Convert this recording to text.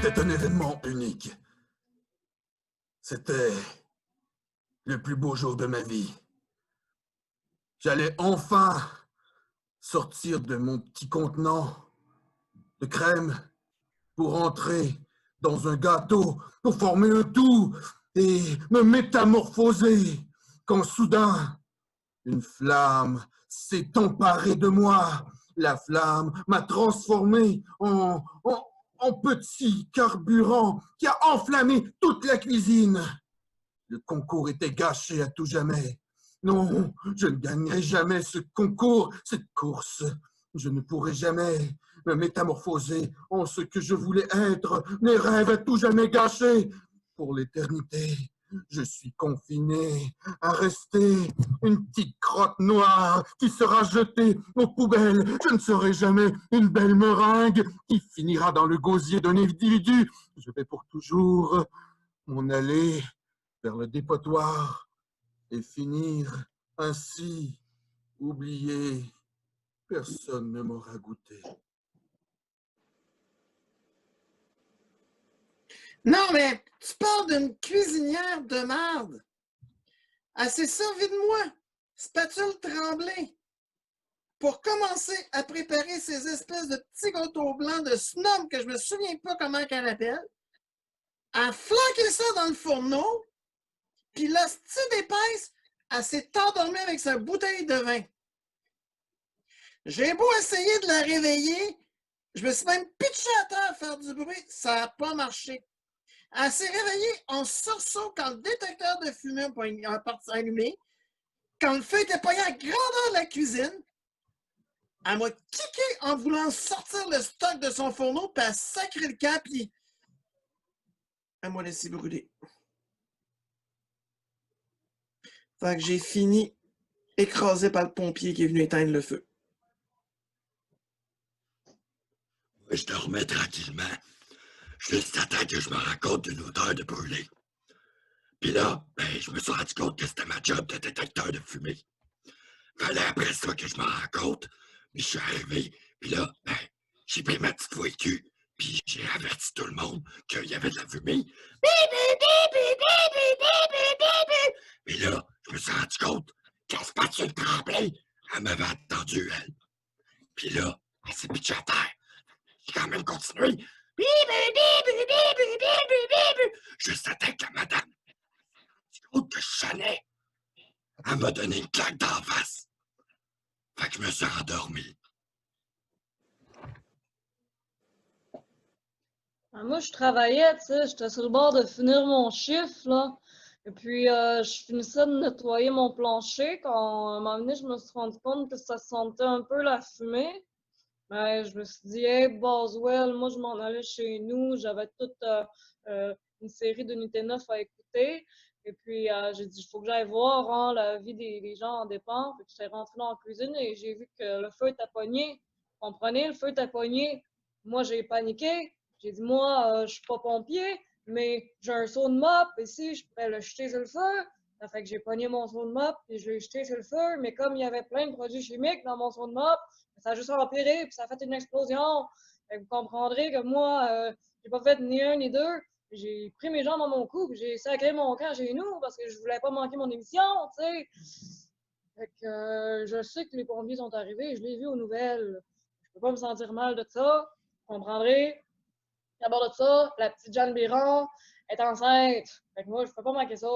C'était un événement unique. C'était le plus beau jour de ma vie. J'allais enfin sortir de mon petit contenant de crème pour entrer dans un gâteau, pour former un tout et me métamorphoser. Quand soudain, une flamme s'est emparée de moi. La flamme m'a transformé en petit carburant qui a enflammé toute la cuisine. Le concours était gâché à tout jamais. Non, je ne gagnerai jamais ce concours, cette course. Je ne pourrai jamais me métamorphoser en ce que je voulais être. Mes rêves à tout jamais gâchés. Pour l'éternité, je suis confiné à rester une petite crotte noire qui sera jetée aux poubelles. Je ne serai jamais une belle meringue qui finira dans le gosier d'un individu. Je vais pour toujours m'en aller vers le dépotoir et finir ainsi oublié. Personne ne m'aura goûté. Non, mais tu parles d'une cuisinière de merde. Elle s'est servie de moi, spatule tremblée, pour commencer à préparer ces espèces de petits gâteaux blancs de snob que je me souviens pas comment qu'elle appelle. Elle a flanqué ça dans le fourneau, puis la petite épaisse, elle s'est endormie avec sa bouteille de vin. J'ai beau essayer de la réveiller, je me suis même pitché à terre à faire du bruit, ça n'a pas marché. Elle s'est réveillée en sursaut quand le détecteur de fumée a parti allumé, quand le feu était pogné à grandeur de la cuisine. Elle m'a kické en voulant sortir le stock de son fourneau, puis elle a sacré le camp, puis elle m'a laissé brûler. Fait que j'ai fini écrasé par le pompier qui est venu éteindre le feu. Je dormais tranquillement, juste à temps que je me rends compte d'une odeur de brûlé. Puis là, je me suis rendu compte que c'était ma job de détecteur de fumée. Fallait après ça que je m'en rends compte, mais je suis arrivé, puis là, j'ai pris ma petite voix cul, puis j'ai averti tout le monde qu'il y avait de la fumée. Puis là, je me suis rendu compte qu'elle se battait le tremblay. Elle m'avait attendu, elle. Puis là, elle s'est pitchée à terre. J'ai quand même continué. Juste à temps que la madame, du coup que je sonnais, elle m'a donné une claque d'en face. Fait que je me suis endormi. Moi, je travaillais, tu sais, j'étais sur le bord de finir mon chiffre, là. Et puis, je finissais de nettoyer mon plancher quand, à un moment donné, je me suis rendu compte que ça sentait un peu la fumée. Mais je me suis dit, hey, Boswell, moi, je m'en allais chez nous. J'avais toute une série de Unité 9 à écouter. Et puis, j'ai dit, il faut que j'aille voir hein, la vie des gens en dépend. Puis, j'étais rentrée dans la cuisine et j'ai vu que le feu était pogné. Comprenez, le feu était pogné. Moi, j'ai paniqué. J'ai dit, moi, je suis pas pompier, mais j'ai un seau de mop ici, je pourrais le jeter sur le feu. Ça fait que j'ai pogné mon seau de mop et je l'ai jeté sur le feu. Mais comme il y avait plein de produits chimiques dans mon seau de mop, ça a juste empiré, puis ça a fait une explosion. Fait que vous comprendrez que moi, j'ai pas fait ni un ni deux. J'ai pris mes jambes à mon cou, puis j'ai sacré mon camp chez nous parce que je voulais pas manquer mon émission, tu sais. Fait que je sais que les pompiers sont arrivés, je l'ai vu aux nouvelles. Je peux pas me sentir mal de ça. Vous comprendrez. À bord de ça, la petite Jeanne Biron est enceinte. Fait que moi, je peux pas manquer ça.